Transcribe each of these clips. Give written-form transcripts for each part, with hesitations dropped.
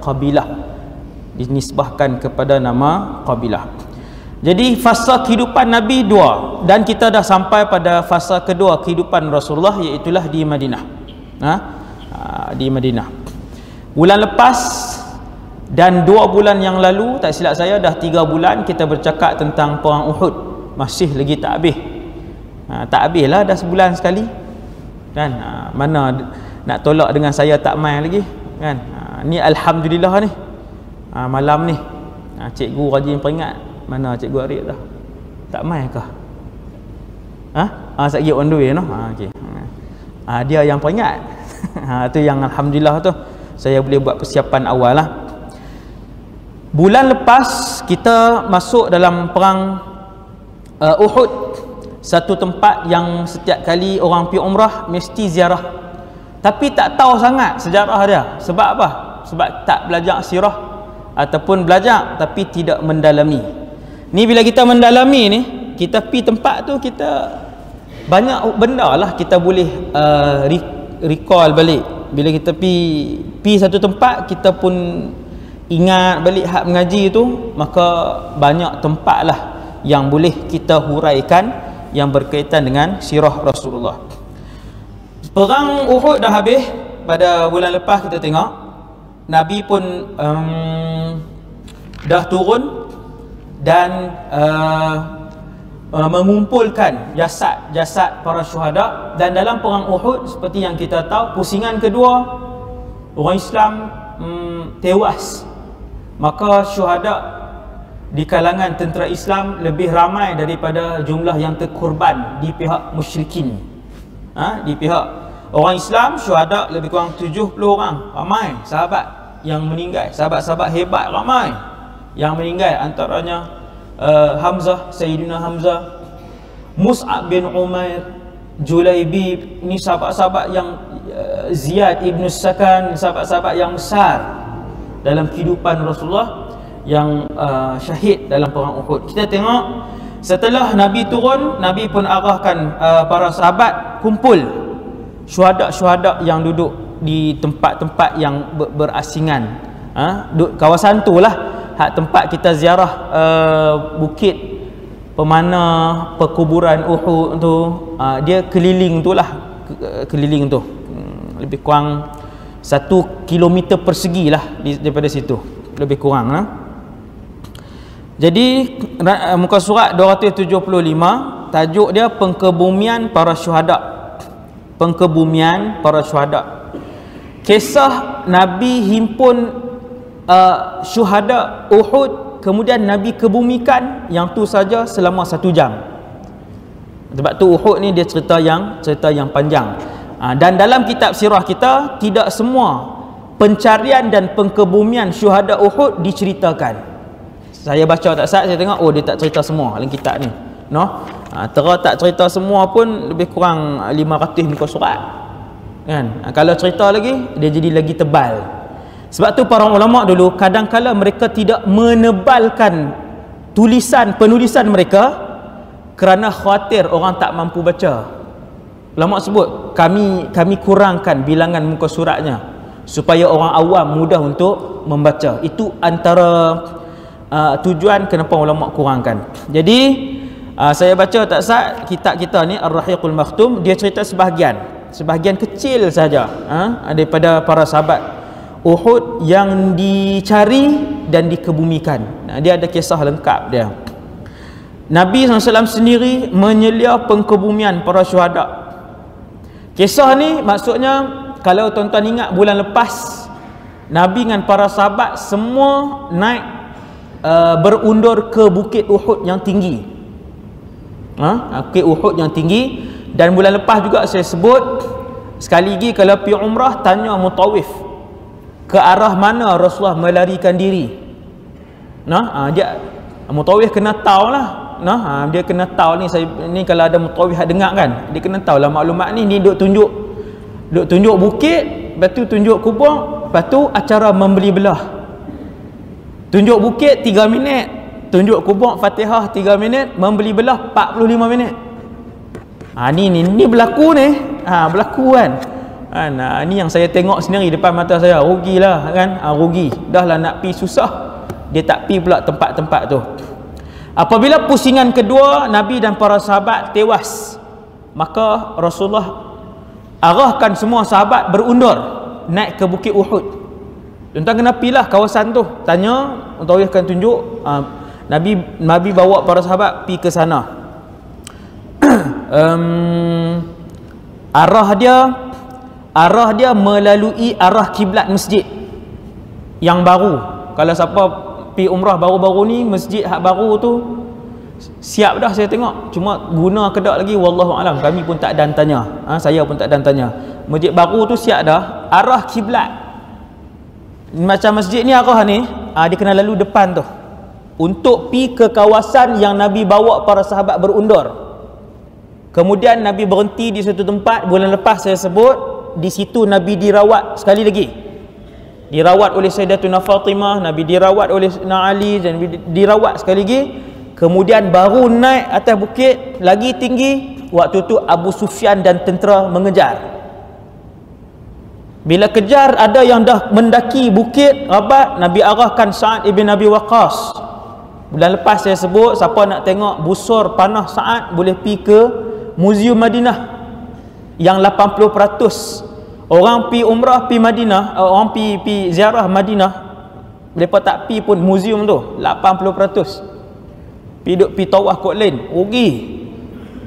Qabilah, dinisbahkan kepada nama Qabilah. Jadi fasa kehidupan Nabi dua, dan kita dah sampai pada fasa kedua kehidupan Rasulullah, iaitulah di Madinah. Di Madinah. Bulan lepas dan 2 bulan yang lalu, tak silap saya dah 3 bulan kita bercakap tentang perang Uhud. Masih lagi tak habis. Tak habis lah, dah sebulan sekali kan. Mana nak tolak dengan saya tak main lagi kan. Ni alhamdulillah ni, malam ni cikgu rajin peringat. Mana cikgu Arif dah tak main ke? Satgi on the way no. Okey. Dia yang peringat. Tu yang alhamdulillah tu, saya boleh buat persiapan awal lah. Bulan lepas kita masuk dalam perang Uhud, satu tempat yang setiap kali orang pergi umrah mesti ziarah, tapi tak tahu sangat sejarah dia. Sebab apa? Sebab tak belajar sirah, ataupun belajar tapi tidak mendalami. Ni bila kita mendalami ni, kita pergi tempat tu, kita banyak benda lah kita boleh recall balik. Bila kita pergi satu tempat, kita pun ingat balik hak mengaji tu, maka banyak tempat lah yang boleh kita huraikan yang berkaitan dengan sirah Rasulullah. Perang Uhud dah habis. Pada bulan lepas kita tengok Nabi pun dah turun dan mengumpulkan jasad-jasad para syuhada. Dan dalam perang Uhud, seperti yang kita tahu, pusingan kedua orang Islam tewas. Maka syuhada di kalangan tentera Islam lebih ramai daripada jumlah yang terkorban di pihak musyrikin. Di pihak orang Islam, syuhada lebih kurang 70 orang. Ramai sahabat yang meninggal, sahabat-sahabat hebat ramai yang meninggal. Antaranya Hamzah, Sayyidina Hamzah, Mus'ab bin Umair, Julaibib. Ini sahabat-sahabat yang Ziyad ibn Sakan, sahabat-sahabat yang besar dalam kehidupan Rasulullah yang syahid dalam perang Uhud. Kita tengok setelah Nabi turun, Nabi pun arahkan para sahabat kumpul syuhada-syuhada yang duduk di tempat-tempat yang berasingan. Kawasan tu lah hak tempat kita ziarah, bukit pemanah perkuburan Uhud tu. Dia keliling tu lah, keliling tu lebih kurang 1 kilometer persegi lah daripada situ, lebih kurang lah. Jadi muka surat 275, tajuk dia pengkebumian para syuhada. Pengkebumian para syuhada. Kisah Nabi himpun syuhada Uhud, kemudian Nabi kebumikan, yang tu saja selama 1 jam. Sebab tu Uhud ni dia cerita yang panjang. Dan dalam kitab sirah kita, tidak semua pencarian dan pengkebumian syuhada Uhud diceritakan. Saya baca tak sat, saya tengok dia tak cerita semua dalam kitab ni, tera tak cerita semua pun lebih kurang 500 muka surat kan. Kalau cerita lagi, dia jadi lagi tebal. Sebab tu para ulama dulu kadang-kala mereka tidak menebalkan penulisan mereka kerana khawatir orang tak mampu baca. Ulama sebut kami kurangkan bilangan muka suratnya supaya orang awam mudah untuk membaca. Itu antara tujuan kenapa ulama kurangkan. Jadi saya baca tak sat kitab kita ni Ar-Rahiqul Makhtum, dia cerita sebahagian kecil saja daripada para sahabat Uhud yang dicari dan dikebumikan. Dia ada kisah lengkap dia. Nabi SAW sendiri menyelia pengkebumian para syuhada. Kisah ni maksudnya, kalau tuan-tuan ingat bulan lepas, Nabi dengan para sahabat semua naik berundur ke bukit Uhud yang tinggi. Bukit Uhud yang tinggi. Dan bulan lepas juga saya sebut, sekali lagi kalau pergi umrah, tanya mutawif ke arah mana Rasulullah melarikan diri. Dia mutawif kena tahu lah. Dia kena tahu ni kalau ada mutawif dengar kan, dia kena tahu lah maklumat ni. Dia duk tunjuk bukit, lepas tu tunjuk kubur, lepas tu acara membeli belah. Tunjuk bukit 3 minit, tunjuk kubur Fatihah 3 minit, membeli belah 45 minit. Ni berlaku ni. Berlaku kan. kan. Ni yang saya tengok sendiri depan mata saya, rugilah kan. Rugi, dah lah nak pi susah, dia tak pi pula tempat-tempat tu. Apabila pusingan kedua Nabi dan para sahabat tewas, maka Rasulullah arahkan semua sahabat berundur naik ke Bukit Uhud. Tuan-tuan kena pilah kawasan tu, tanya, Tuan akan tunjuk. Nabi bawa para sahabat pi ke sana. arah dia melalui arah kiblat masjid yang baru. Kalau siapa pi umrah baru-baru ni, masjid hak baru tu siap dah saya tengok, cuma guna ke tak lagi wallahu alam, kami pun tak dan tanya. Saya pun tak dan tanya. Masjid baru tu siap dah, arah kiblat. Macam masjid ni arah ni, dia kena lalu depan tu untuk pi ke kawasan yang Nabi bawa para sahabat berundur. Kemudian Nabi berhenti di satu tempat, bulan lepas saya sebut, di situ Nabi dirawat sekali lagi. Dirawat oleh Sayyidatuna Fatimah, Nabi dirawat oleh Sayyidina Ali, dan dirawat sekali lagi. Kemudian baru naik atas bukit lagi tinggi. Waktu tu Abu Sufyan dan tentera mengejar. Bila kejar, ada yang dah mendaki bukit Rabat, Nabi arahkan Sa'ad ibn Abi Waqqas. Bulan lepas saya sebut, siapa nak tengok busur panah Sa'ad boleh pi ke Muzium Madinah yang 80% orang pi umrah pi Madinah, orang pi ziarah Madinah, mereka tak pi pun muzium tu 80%. Pi tawaf kot lain, rugi.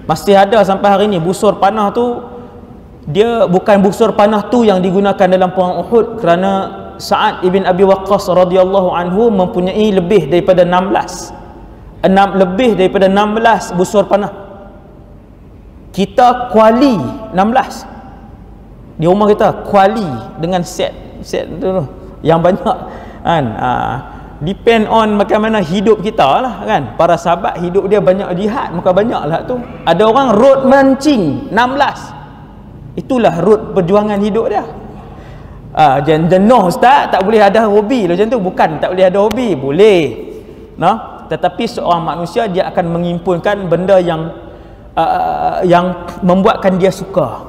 Masih ada sampai hari ni busur panah tu. Dia bukan busur panah tu yang digunakan dalam perang Uhud, kerana Sa'ad ibn Abi Waqqas radhiyallahu anhu mempunyai lebih daripada 16 busur panah. Kita kuali 16 di rumah kita, kuali dengan set tu yang banyak kan. Depend on bagaimana hidup kita lah kan. Para sahabat hidup dia banyak jihad, maka banyak lah tu. Ada orang road mancing 16, itulah road perjuangan hidup dia. Jangan jenuh ustaz, tak boleh ada hobi macam tu. Bukan tak boleh ada hobi, boleh, tetapi seorang manusia dia akan menghimpunkan benda yang membuatkan dia suka.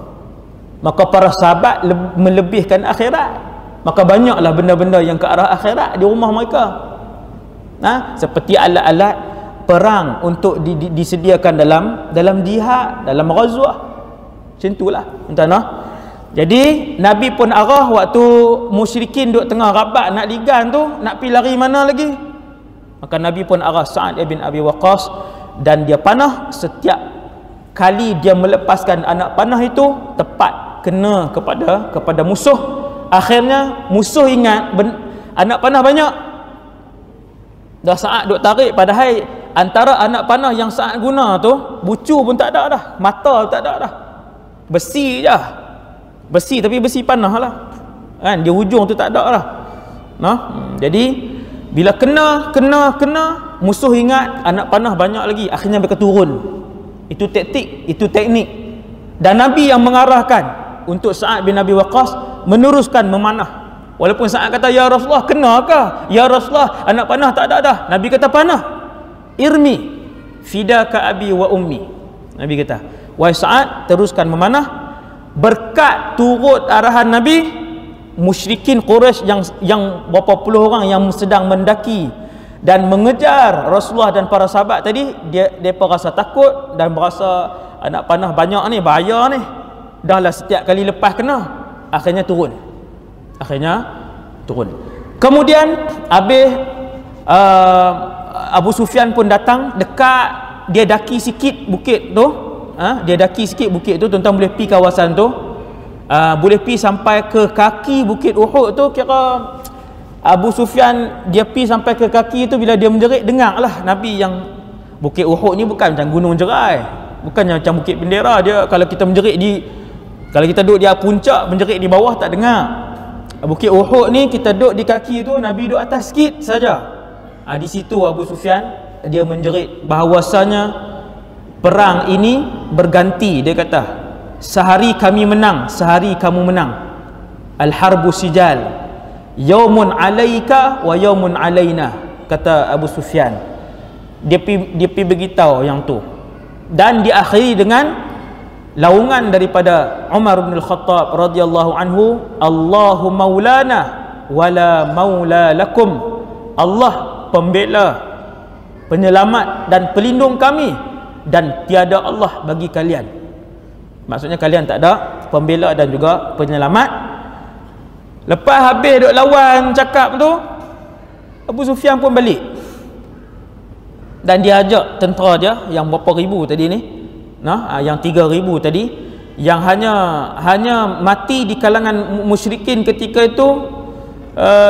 Maka para sahabat melebihkan akhirat, maka banyaklah benda-benda yang ke arah akhirat di rumah mereka. Seperti alat-alat perang untuk disediakan dalam jihad, dalam ghazwah. Macam itulah tuan-tuan. Jadi Nabi pun arah waktu musyrikin duk tengah rabat nak ligan tu, nak pi lari mana lagi, maka Nabi pun arah Sa'ad ibn Abi Waqqas, dan dia panah. Setiap kali dia melepaskan anak panah itu tepat kena kepada musuh. Akhirnya musuh ingat anak panah banyak. Dah Sa'ad duk tarik, padahal antara anak panah yang Sa'ad guna tu bucu pun tak ada dah, mata tak ada dah, besi je. Besi, tapi besi panah lah kan, di hujung tu tak ada lah. Jadi bila kena musuh ingat anak panah banyak lagi, akhirnya mereka turun. Itu taktik, itu teknik. Dan Nabi yang mengarahkan untuk Sa'ad bin Abi Waqqas meneruskan memanah. Walaupun Sa'ad kata, ya Rasulullah, kena ke? Ya Rasulullah, anak panah tak ada dah. Nabi kata, panah, irmi fidaka abi wa ummi. Nabi kata, wahai Sa'ad, teruskan memanah. Berkat turut arahan Nabi, musyrikin Quraisy yang berapa puluh orang yang sedang mendaki dan mengejar Rasulullah dan para sahabat tadi, mereka rasa takut dan berasa anak panah banyak ni, bahaya ni. Dahlah setiap kali lepas kena, akhirnya turun. Kemudian habis Abu Sufyan pun datang dekat, dia daki sikit bukit tu. Dia daki sikit bukit tu, tuan-tuan boleh pi kawasan tu, boleh pi sampai ke kaki bukit Uhud tu. Kira Abu Sufyan dia pi sampai ke kaki tu, bila dia menjerit, dengar lah Nabi. Yang bukit Uhud ni bukan macam gunung jerai, bukannya macam bukit bendera. Dia kalau kita menjerit kalau kita duduk di puncak, menjerit di bawah tak dengar. Bukit Uhud ni kita duduk di kaki tu, Nabi duduk atas sikit saja. Di situ Abu Sufyan dia menjerit bahawasanya perang ini berganti. Dia kata, sehari kami menang, sehari kamu menang. Al-harbu sijal, yaumun alaika wa yaumun alaina, kata Abu Sufyan. Dia pi beritahu yang tu, dan diakhiri dengan laungan daripada Umar bin Al-Khattab radhiyallahu anhu, Allahu maulana wala maula lakum. Allah pembela, penyelamat dan pelindung kami, dan tiada Allah bagi kalian. Maksudnya kalian tak ada pembela dan juga penyelamat. Lepas habis duk lawan cakap tu, Abu Sufyan pun balik, dan dia ajak tentera dia yang berapa ribu tadi ni, yang 3,000 tadi, yang hanya mati di kalangan musyrikin ketika itu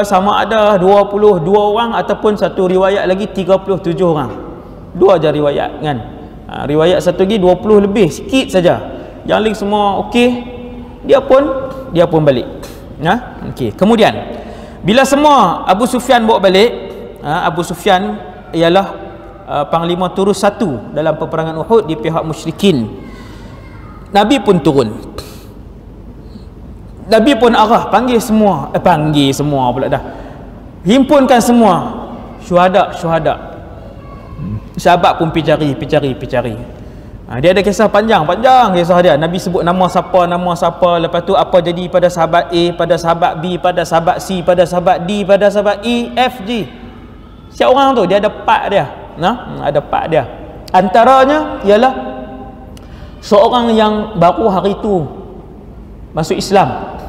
sama ada 22 orang ataupun satu riwayat lagi 37 orang. Dua aja riwayat kan. Riwayat satu lagi 20 lebih sikit saja. Yang lain semua okey. Dia pun balik. Okey. Kemudian bila semua Abu Sufyan bawa balik, Abu Sufyan ialah panglima turus 1 dalam peperangan Uhud di pihak musyrikin. Nabi pun turun. Nabi pun arah panggil semua pula dah. Himpunkan semua syuhada. Sahabat pun pergi cari. Dia ada kisah panjang kisah dia. Nabi sebut nama siapa, lepas tu apa jadi pada sahabat A, pada sahabat B, pada sahabat C, pada sahabat D, pada sahabat E, F, G. Siapa orang tu? Dia ada part dia. Ada part dia. Antaranya ialah seorang yang baru hari itu masuk Islam.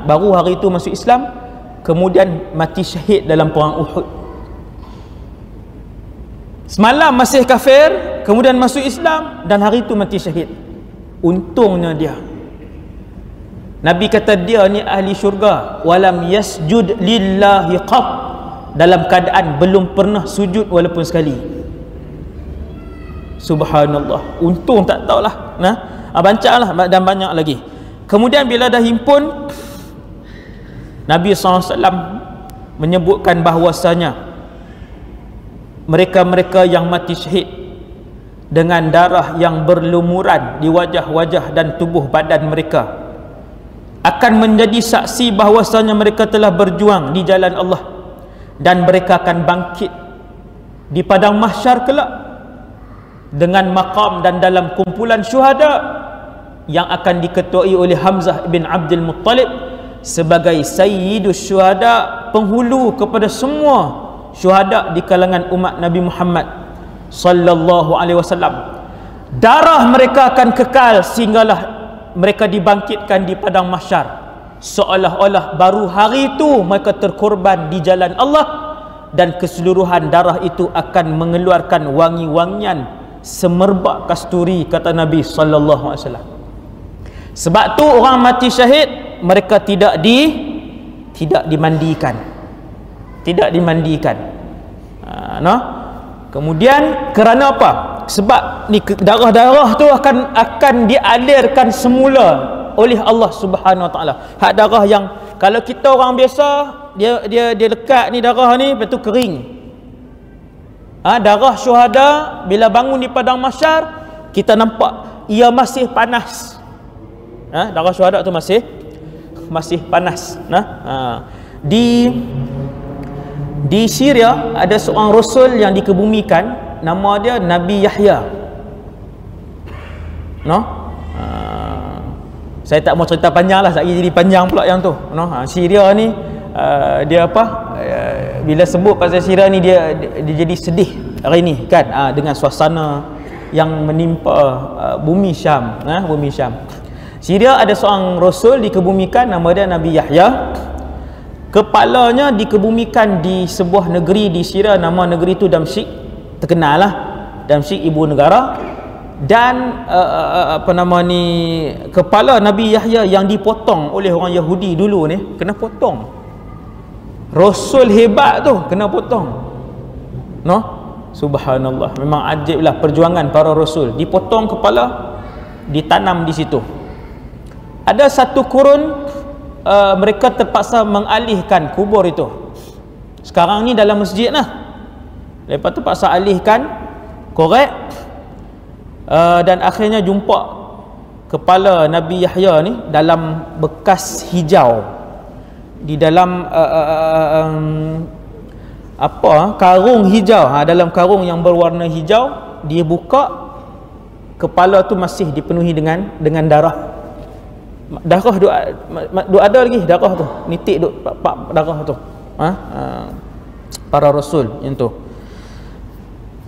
Baru hari itu masuk Islam, kemudian mati syahid dalam perang Uhud. Semalam masih kafir, kemudian masuk Islam, dan hari itu mati syahid. Untungnya dia. Nabi kata dia ni ahli syurga, walam yasjud lillahi qat, dalam keadaan belum pernah sujud walaupun sekali. Subhanallah. Untung tak tahulah. Bancaklah dan banyak lagi. Kemudian bila dah himpun, Nabi SAW menyebutkan bahawasanya mereka-mereka yang mati syahid dengan darah yang berlumuran di wajah-wajah dan tubuh badan mereka akan menjadi saksi bahawasanya mereka telah berjuang di jalan Allah, dan mereka akan bangkit di padang mahsyar kelak dengan maqam dan dalam kumpulan syuhada yang akan diketuai oleh Hamzah bin Abdul Muttalib sebagai sayyidus syuhada, penghulu kepada semua syuhada di kalangan umat Nabi Muhammad sallallahu alaihi wasallam. Darah mereka akan kekal sehinggalah mereka dibangkitkan di padang mahsyar, seolah-olah baru hari itu mereka terkorban di jalan Allah, dan keseluruhan darah itu akan mengeluarkan wangi-wangian semerbak kasturi, kata Nabi sallallahu alaihi wasallam. Sebab tu orang mati syahid mereka tidak dimandikan. Kemudian kerana apa? Sebab ni darah-darah tu akan dialirkan semula oleh Allah Subhanahu Wa Taala. Hak darah yang kalau kita orang biasa dia lekat ni, darah ni lepas tu kering. Darah syuhada bila bangun di padang mahsyar kita nampak ia masih panas. Darah syuhada tu masih panas. Di Syria ada seorang rasul yang dikebumikan, nama dia Nabi Yahya. Saya tak mau cerita panjang lah, sekali jadi panjang pula yang tu. Syria ni dia apa, bila sebut pasal Syria ni dia jadi sedih hari ni kan, dengan suasana yang menimpa bumi Syam. Bumi Syam. Syria ada seorang rasul dikebumikan, nama dia Nabi Yahya. Kepalanya dikebumikan di sebuah negeri di Syria, nama negeri itu Damsyik, terkenal lah. Damsyik ibu negara. Dan kepala Nabi Yahya yang dipotong oleh orang Yahudi dulu ni, kena potong. Rasul hebat tu kena potong. Subhanallah, memang ajaib lah perjuangan para rasul. Dipotong kepala, ditanam di situ. Ada satu kurun mereka terpaksa mengalihkan kubur itu. Sekarang ni dalam masjid lah. Lepas tu paksa alihkan, korek, dan akhirnya jumpa kepala Nabi Yahya ni dalam bekas hijau, di dalam karung hijau. Dalam karung yang berwarna hijau, dia buka, kepala tu masih dipenuhi dengan darah. Darah duk ada lagi darah tu. Nitik duk pak darah tu. Para rasul yang tu.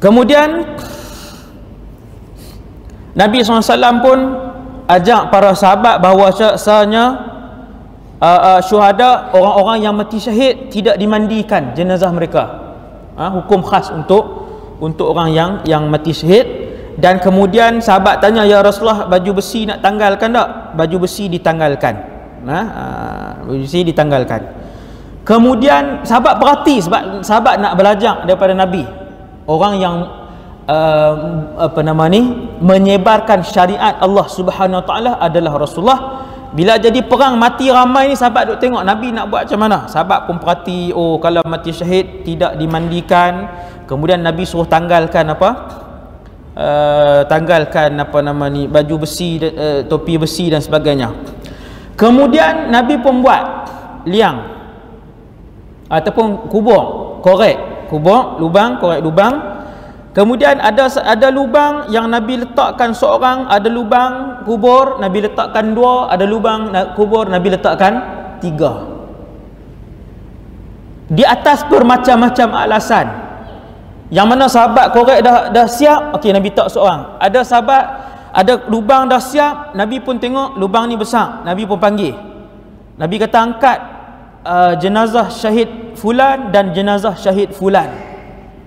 Kemudian Nabi SAW pun ajak para sahabat bahawa sesanya syuhada, orang-orang yang mati syahid, tidak dimandikan jenazah mereka. Hukum khas untuk orang yang mati syahid. Dan kemudian sahabat tanya, ya Rasulullah, baju besi nak tanggalkan tak? Baju besi ditanggalkan. Baju besi ditanggalkan. Kemudian sahabat perhati, sebab sahabat nak belajar daripada Nabi, orang yang menyebarkan syariat Allah Subhanahu Wa Taala adalah Rasulullah. Bila jadi perang mati ramai ni, sahabat duk tengok Nabi nak buat macam mana. Sahabat pun perhati, oh kalau mati syahid tidak dimandikan. Kemudian Nabi suruh tanggalkan baju besi, topi besi dan sebagainya. Kemudian Nabi pun buat liang ataupun kubur, korek lubang. Kemudian ada lubang yang Nabi letakkan seorang, ada lubang kubur Nabi letakkan 2, ada lubang kubur Nabi letakkan 3. Di atas bermacam-macam alasan. Yang mana sahabat korek dah siap, okey Nabi tak seorang. Ada sahabat ada lubang dah siap, Nabi pun tengok lubang ni besar, Nabi pun panggil. Nabi kata, angkat jenazah syahid fulan dan jenazah syahid fulan.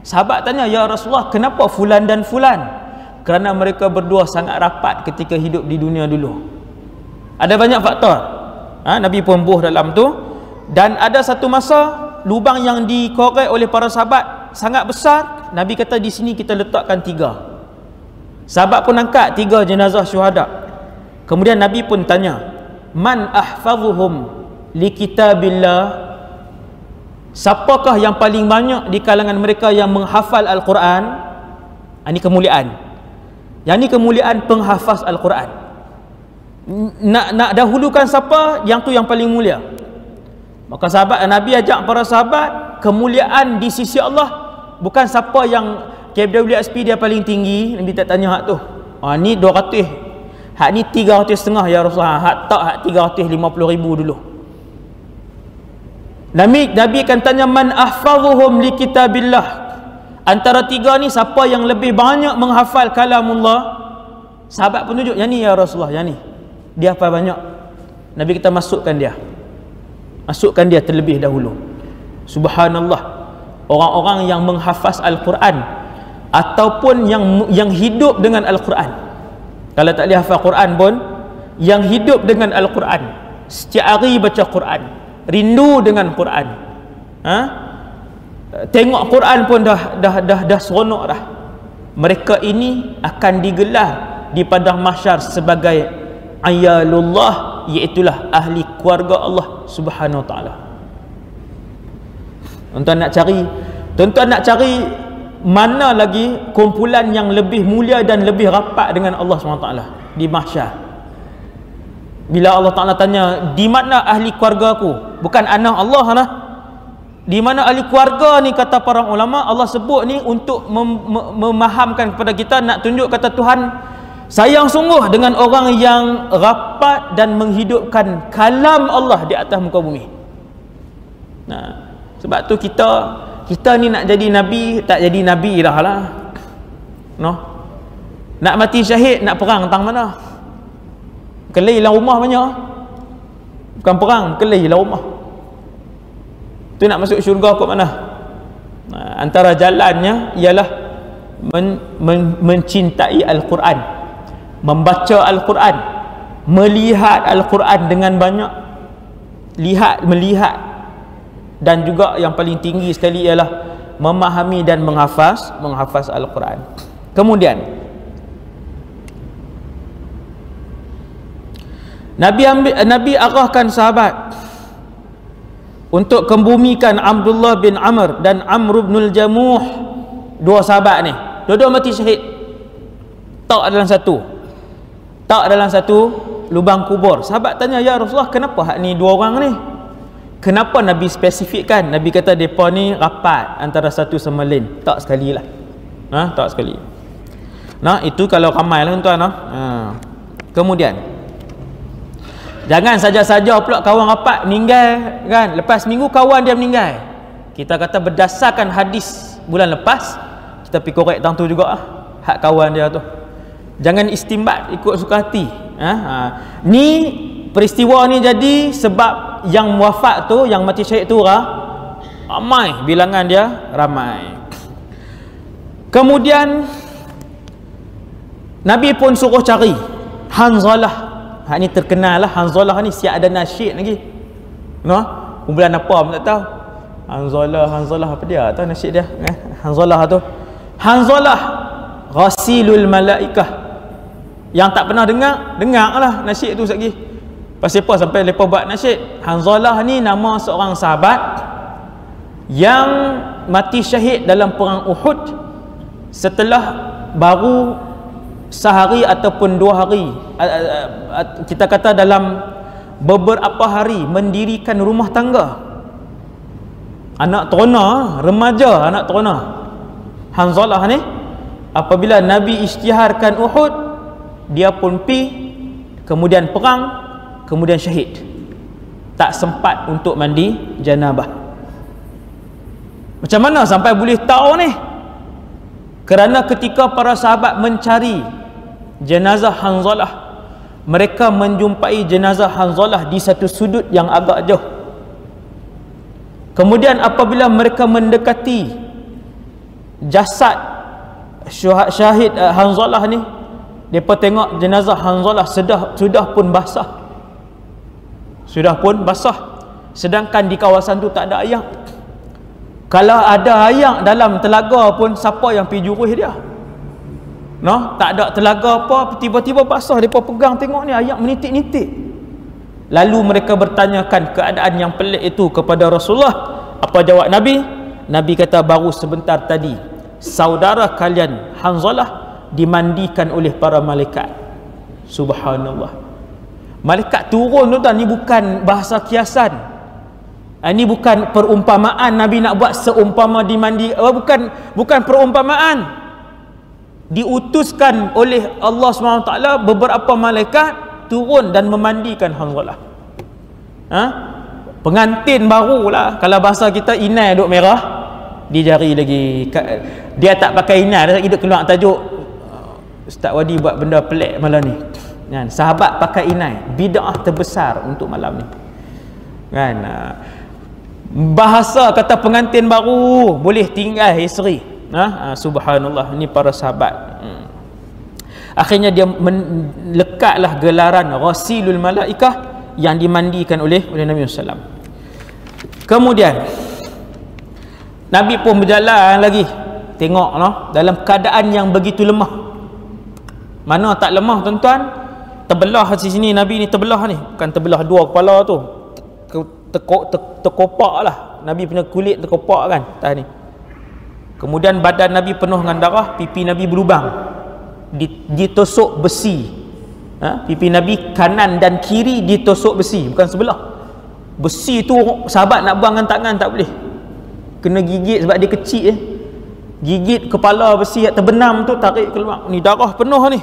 Sahabat tanya, ya Rasulullah, kenapa fulan dan fulan? Kerana mereka berdua sangat rapat ketika hidup di dunia dulu. Ada banyak faktor. Nabi pun buh dalam tu. Dan ada satu masa lubang yang dikorek oleh para sahabat sangat besar. Nabi kata, di sini kita letakkan 3. Sahabat pun angkat 3 jenazah syuhada. Kemudian Nabi pun tanya, man ahfazuhum li kitabillah? Siapakah yang paling banyak di kalangan mereka yang menghafal Al-Quran? Ini kemuliaan. Yang ini kemuliaan penghafaz Al-Quran. Nak dahulukan siapa? Yang tu yang paling mulia. Maka sahabat Nabi ajak para sahabat, kemuliaan di sisi Allah bukan siapa yang KWSP dia paling tinggi. Nabi tak tanya hak tu. Ni 200. Hak ni 300,500 ya Rasulullah. Hak tak, hak 350,000 dulu. Nabi akan tanya, man ahfazuhum li kitabillah? Antara 3 ni siapa yang lebih banyak menghafal kalamullah? Sahabat pun tunjuk, yang ni ya Rasulullah, yang ni. Dia hafal banyak. Nabi kita masukkan dia. Masukkan dia terlebih dahulu. Subhanallah. Orang-orang yang menghafaz Al-Quran ataupun yang hidup dengan Al-Quran. Kalau tak boleh hafal Quran pun, yang hidup dengan Al-Quran, setiap hari baca Quran, rindu dengan Quran, tengok Quran pun dah seronok dah. Mereka ini akan digelar di padang mahsyar sebagai ayalullah, iaitulah ahli keluarga Allah Subhanahu Wa Taala. Tuan-tuan nak cari mana lagi kumpulan yang lebih mulia dan lebih rapat dengan Allah Subhanahu Wa Taala di mahsyar. Bila Allah Ta'ala tanya, di mana ahli keluarga aku? Bukan anak Allah lah. Di mana ahli keluarga ni, kata para ulama, Allah sebut ni untuk memahamkan kepada kita, nak tunjuk kata Tuhan sayang sungguh dengan orang yang rapat dan menghidupkan kalam Allah di atas muka bumi. Sebab tu kita ni nak jadi Nabi, tak jadi Nabi dah lah. Nak mati syahid, nak perang tang mana? Kelih dalam rumah banyak. Bukan perang, kelih dalam rumah. Tu nak masuk syurga kot mana? Antara jalannya ialah mencintai Al-Quran, membaca Al-Quran, melihat Al-Quran dengan banyak, melihat, dan juga yang paling tinggi sekali ialah memahami dan menghafaz Al-Quran. Kemudian Nabi arahkan sahabat untuk kebumikan Abdullah bin Amr dan Amr bin Jamuh. 2 sahabat ni, dua-dua mati syahid. Tak dalam satu lubang kubur. Sahabat tanya, ya Rasulullah, kenapa hak ni 2 orang ni? Kenapa Nabi spesifikkan? Nabi kata mereka ni rapat antara satu sama lain. Tak sekali lah. Tak sekali. Nah, itu kalau ramai lah tuan. Kemudian jangan saja-saja pula kawan rapat meninggal kan, lepas minggu kawan dia meninggal. Kita kata berdasarkan hadis bulan lepas, kita pergi korek tang tu juga hak kawan dia tu. Jangan istimbat ikut suka hati. Ni peristiwa ni jadi sebab yang wafat tu, yang mati syahid tu ramai, bilangan dia ramai. Kemudian Nabi pun suruh cari Hanzalah. Hak ni terkenal lah, Hanzalah ni siap ada nasyid lagi. Kumpulan apa pun tak tahu. Hanzalah apa dia? Tahu nasyid dia? Hanzalah tu. Hanzalah ghasilul malaikah. Yang tak pernah dengar lah nasyid tu sekali. Pasal apa sampai mereka buat nasyid? Hanzalah ni nama seorang sahabat yang mati syahid dalam perang Uhud setelah baru sehari ataupun 2 hari, kita kata dalam beberapa hari mendirikan rumah tangga. Anak terona, remaja anak terona. Hanzalah ni apabila Nabi isytiharkan Uhud, dia pun pi, kemudian perang, kemudian syahid. Tak sempat untuk mandi janabah. Macam mana sampai boleh tahu ni? Kerana ketika para sahabat mencari jenazah Hanzalah, mereka menjumpai jenazah Hanzalah di satu sudut yang agak jauh. Kemudian apabila mereka mendekati jasad syahid Hanzalah ni, mereka tengok jenazah Hanzalah sudah pun basah. Sudah pun basah. Sedangkan di kawasan tu tak ada air. Kalau ada air dalam telaga pun, siapa yang pergi juruh dia? Tak ada telaga apa, tiba-tiba basah. Mereka pegang tengok ni air menitik-nitik. Lalu mereka bertanyakan keadaan yang pelik itu kepada Rasulullah. Apa jawab Nabi? Nabi kata, baru sebentar tadi saudara kalian Hanzalah dimandikan oleh para malaikat. Subhanallah. Malaikat turun tu tuan, ni bukan bahasa kiasan. Ini bukan perumpamaan Nabi nak buat seumpama dimandi. Bukan perumpamaan. Diutuskan oleh Allah SWT beberapa malaikat turun dan memandikan Hanzalah. Pengantin barulah. Kalau bahasa kita, inai duk merah di jari lagi. Dia tak pakai inai, dia keluar tajuk Ustaz Wadi buat benda pelik malam ni kan. Sahabat pakai inai, bid'ah terbesar untuk malam ni kan. Bahasa kata pengantin baru boleh tinggal isteri. Subhanallah, ni para sahabat. Akhirnya dia lekatlah gelaran ghasilul malaikah yang dimandikan oleh Nabi SAW. Kemudian Nabi pun berjalan lagi, tengok dalam keadaan yang begitu lemah. Mana tak lemah tuan-tuan? Terbelah di sini Nabi ni, terbelah ni, bukan terbelah dua kepala tu, terkopak lah. Nabi punya kulit terkopak kan atas ni. Kemudian badan Nabi penuh dengan darah, pipi Nabi berlubang, ditusuk besi. Pipi Nabi kanan dan kiri ditusuk besi, bukan sebelah. Besi tu sahabat nak buang dengan tangan tak boleh, kena gigit sebab dia kecil. Gigit kepala besi yang terbenam tu, tarik keluar, ni darah penuh ni.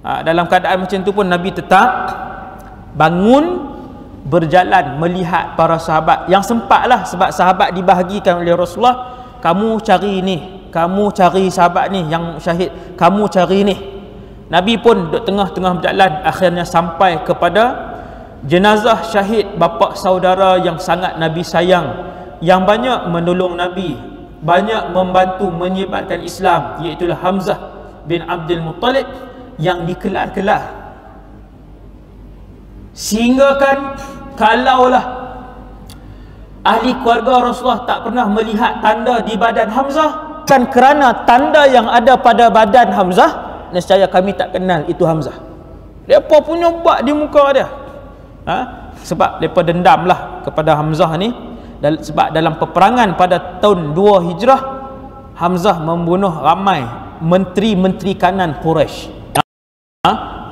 Dalam keadaan macam tu pun Nabi tetap bangun, berjalan melihat para sahabat yang sempat lah, sebab sahabat dibahagikan oleh Rasulullah. Kamu cari ni, kamu cari sahabat ni yang syahid, kamu cari ni. Nabi pun duduk tengah-tengah berjalan, akhirnya sampai kepada jenazah syahid bapa saudara yang sangat Nabi sayang, yang banyak menolong Nabi, banyak membantu menyebarkan Islam, iaitu Hamzah bin Abdul Muttalib, yang dikelar-kelar. Sehingga kan kalaulah ahli keluarga Rasulullah tak pernah melihat tanda di badan Hamzah, kan kerana tanda yang ada pada badan Hamzah, nescaya kami tak kenal itu Hamzah. Mereka punya buat di muka dia. Sebab mereka dendamlah kepada Hamzah ni. Sebab dalam peperangan pada tahun 2 Hijrah, Hamzah membunuh ramai menteri-menteri kanan Quraisy.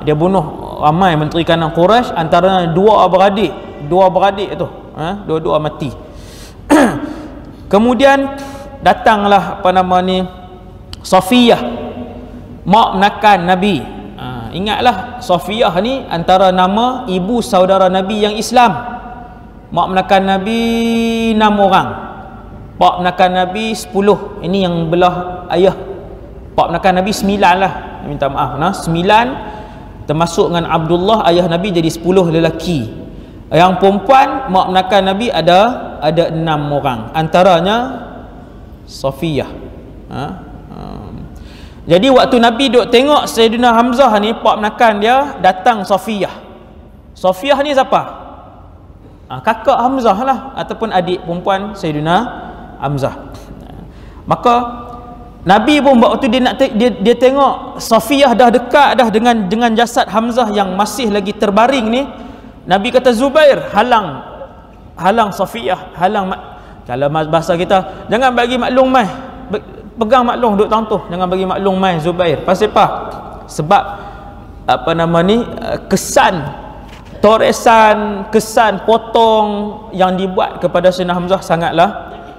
Dia bunuh ramai menteri kanan Quraisy, antaranya dua beradik tu, dua-dua mati. Kemudian datanglah Safiyah mak menakan Nabi. Ingatlah Safiyah ni antara nama ibu saudara Nabi yang Islam. Mak menakan Nabi 6 orang, pak menakan Nabi 10. Ini yang belah ayah. Pak menakan Nabi 9 lah, minta maaf, 9 termasuk dengan Abdullah ayah Nabi, jadi 10 lelaki. Yang perempuan mak menakan Nabi ada 6 orang, antaranya Safiyah. Jadi waktu Nabi duk tengok Sayyidina Hamzah ni, pak menakan dia, datang Safiyah. Safiyah ni siapa? Kakak Hamzah lah, ataupun adik perempuan Sayyidina Hamzah. Maka Nabi pun waktu dia tengok Safiyah dah dekat dah dengan jasad Hamzah yang masih lagi terbaring ni, Nabi kata, Zubair, halang Safiyah, kalau bahasa kita, jangan bagi maklum mai, pegang maklum duk tang tu, jangan bagi maklum mai Zubair. Pasal apa? Sebab kesan toresan, kesan potong yang dibuat kepada Sayyidina Hamzah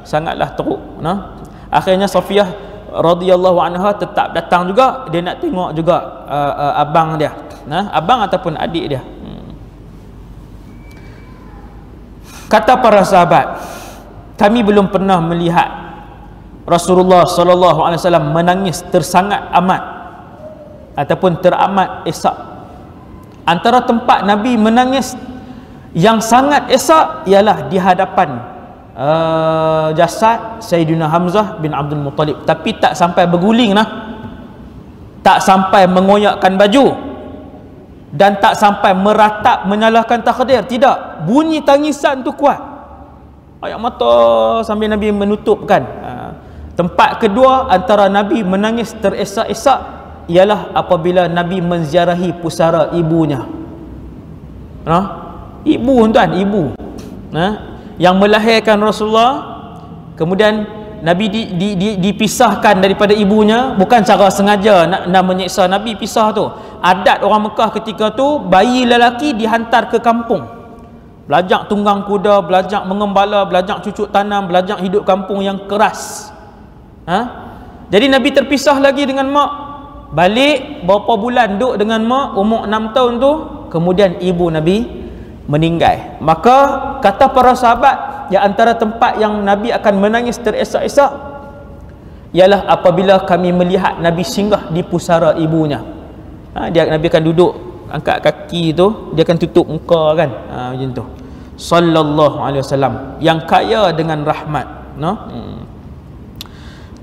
sangatlah teruk. Akhirnya Safiyah radhiyallahu anha tetap datang juga, dia nak tengok juga abang dia, abang ataupun adik dia. Kata para sahabat, kami belum pernah melihat Rasulullah sallallahu alaihi wasallam menangis tersangat amat ataupun teramat esak. Antara tempat Nabi menangis yang sangat esak ialah di hadapan jasad Sayyidina Hamzah bin Abdul Muttalib, tapi tak sampai berguling tak sampai mengoyakkan baju, dan tak sampai meratap menyalahkan takdir. Tidak, bunyi tangisan tu kuat, air mata sambil Nabi menutupkan. Tempat kedua antara Nabi menangis teresak-esak ialah apabila Nabi menziarahi pusara ibunya. Ibu tuan, ibu yang melahirkan Rasulullah, kemudian Nabi dipisahkan daripada ibunya, bukan cara sengaja nak menyiksa Nabi pisah tu. Adat orang Mekah ketika tu, bayi lelaki dihantar ke kampung, belajar tunggang kuda, belajar mengembala, belajar cucuk tanam, belajar hidup kampung yang keras. Jadi Nabi terpisah lagi dengan mak, balik berapa bulan duduk dengan mak, umur 6 tahun tu, kemudian ibu Nabi meninggal. Maka kata para sahabat, di antara tempat yang Nabi akan menangis teresak-esak ialah apabila kami melihat Nabi singgah di pusara ibunya. Nabi akan duduk, angkat kaki tu, dia akan tutup muka kan, macam tu. Sallallahu alaihi wasallam yang kaya dengan rahmat.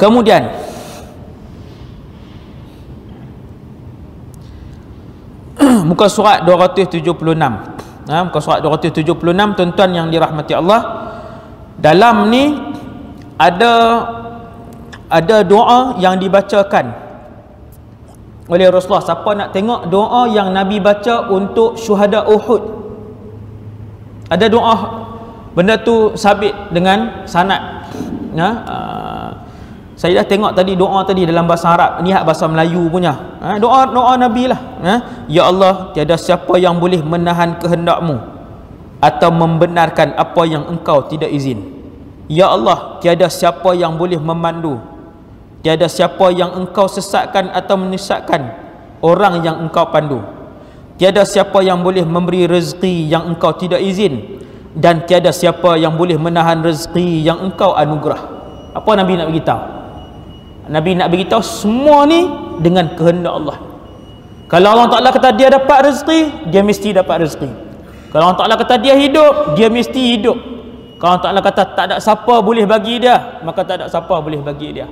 Kemudian muka surat 276, muka surat 276, tuan-tuan yang dirahmati Allah, dalam ni ada doa yang dibacakan oleh Rasulullah. Siapa nak tengok doa yang Nabi baca untuk syuhada Uhud, ada doa, benda tu sabit dengan sanad. Saya dah tengok tadi doa tadi dalam bahasa Arab, ni hak bahasa Melayu punya. Doa Nabi lah. Ya Allah, tiada siapa yang boleh menahan kehendak-Mu atau membenarkan apa yang Engkau tidak izin. Ya Allah, tiada siapa yang boleh memandu, tiada siapa yang Engkau sesatkan atau menyesatkan orang yang Engkau pandu. Tiada siapa yang boleh memberi rezeki yang Engkau tidak izin, dan tiada siapa yang boleh menahan rezeki yang Engkau anugerah. Apa Nabi nak beritahu? Nabi nak beritahu semua ni dengan kehendak Allah. Kalau Allah Ta'ala kata dia dapat rezeki, dia mesti dapat rezeki. Kalau Allah Ta'ala kata dia hidup, dia mesti hidup. Kalau Allah Ta'ala kata tak ada siapa boleh bagi dia, maka tak ada siapa boleh bagi dia.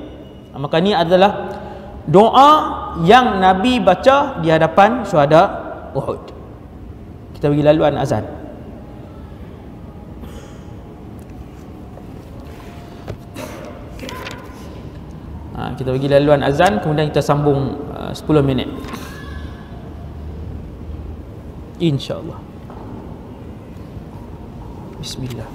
Maka ni adalah doa yang Nabi baca di hadapan syuhada Uhud. Kita bagi laluan azan. Kita bagi laluan azan, kemudian kita sambung 10 minit, InsyaAllah. Bismillah.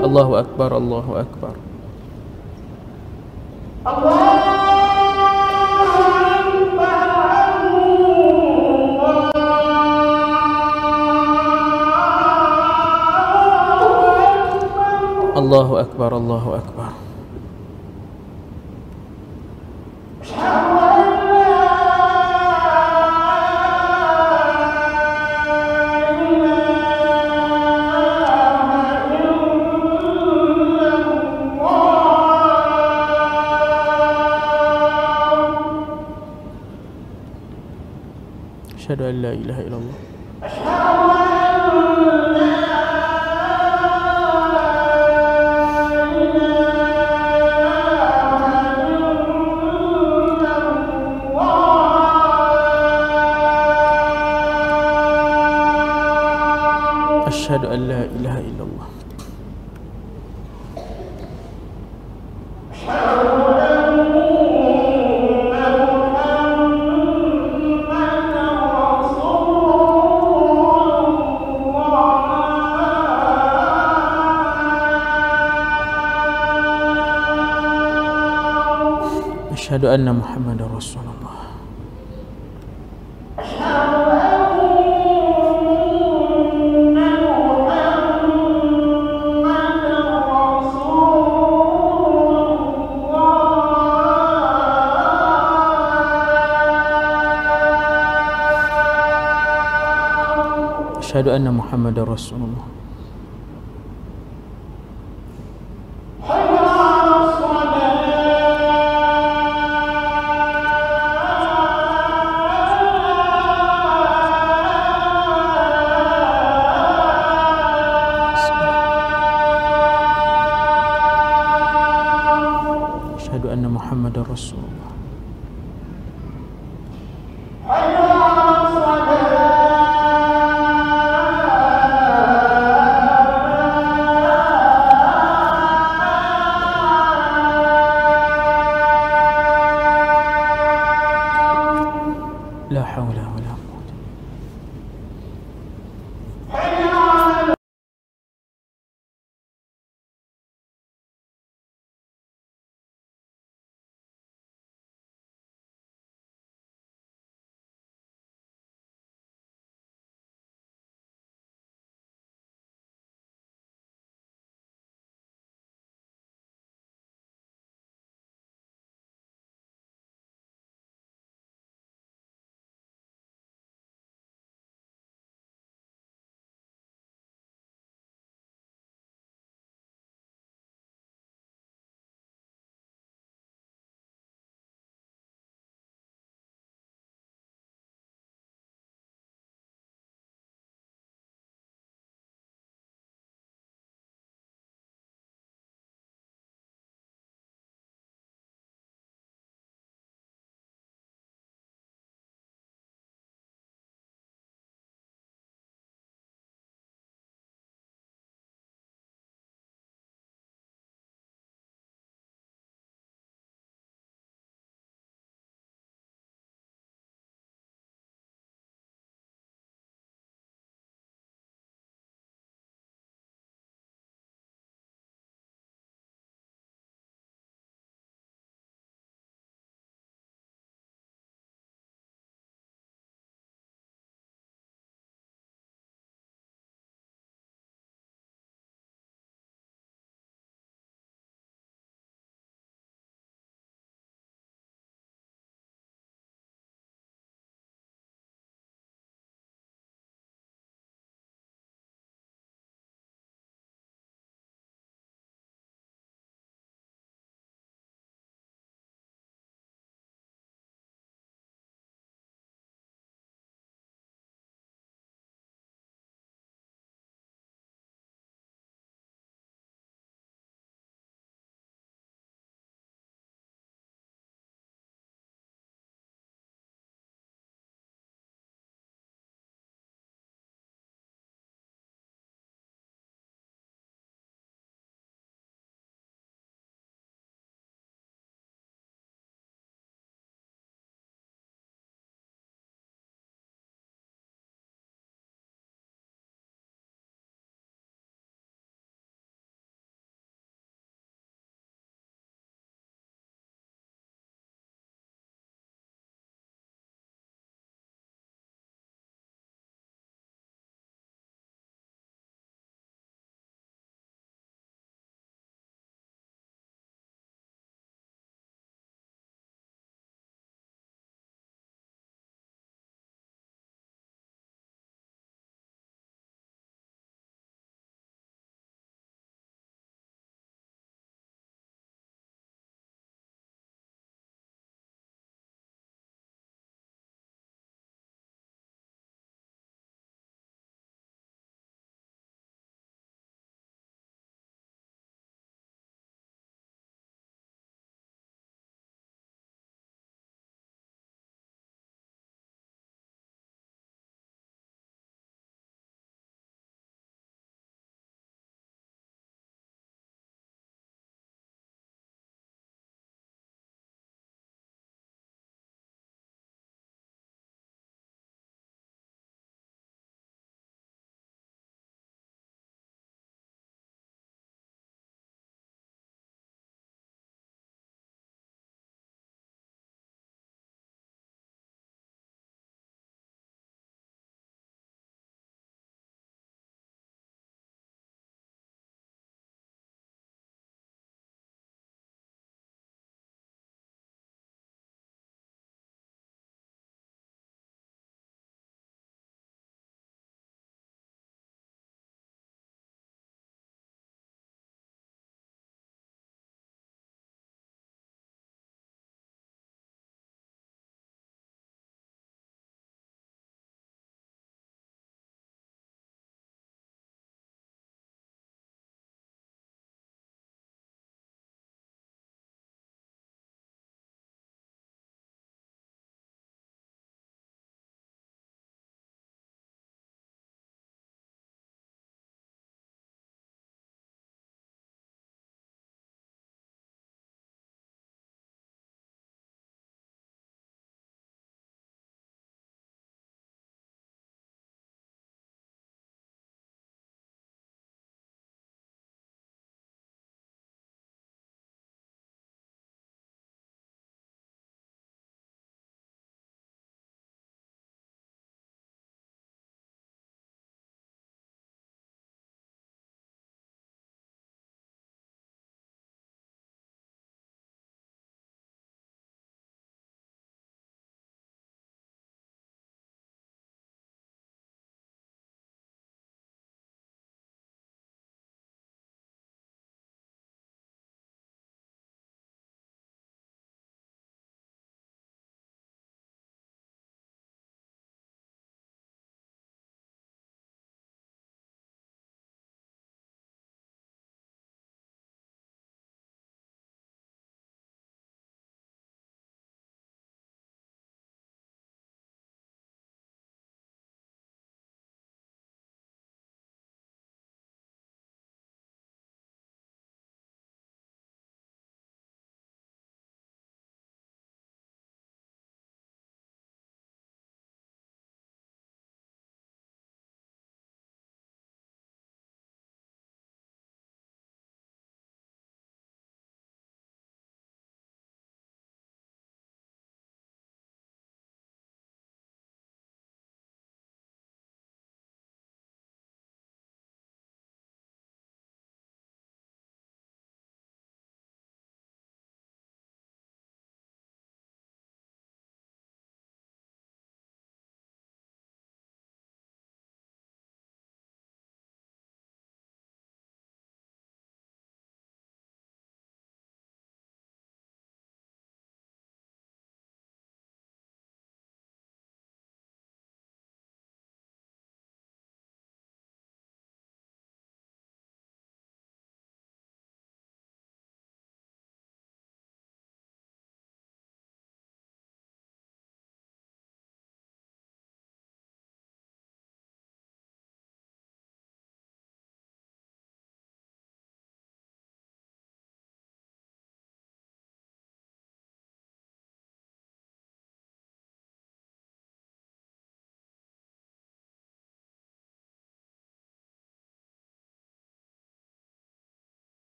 Allahu Akbar, Allahu Akbar. Allahu akbar, Allahu akbar. Asyhadu an la ilaha illallah. Asyhadu an la ilaha illallah. Asyhadu anna Muhammadar Rasulullah. Asyhadu anna Muhammadar Rasulullah.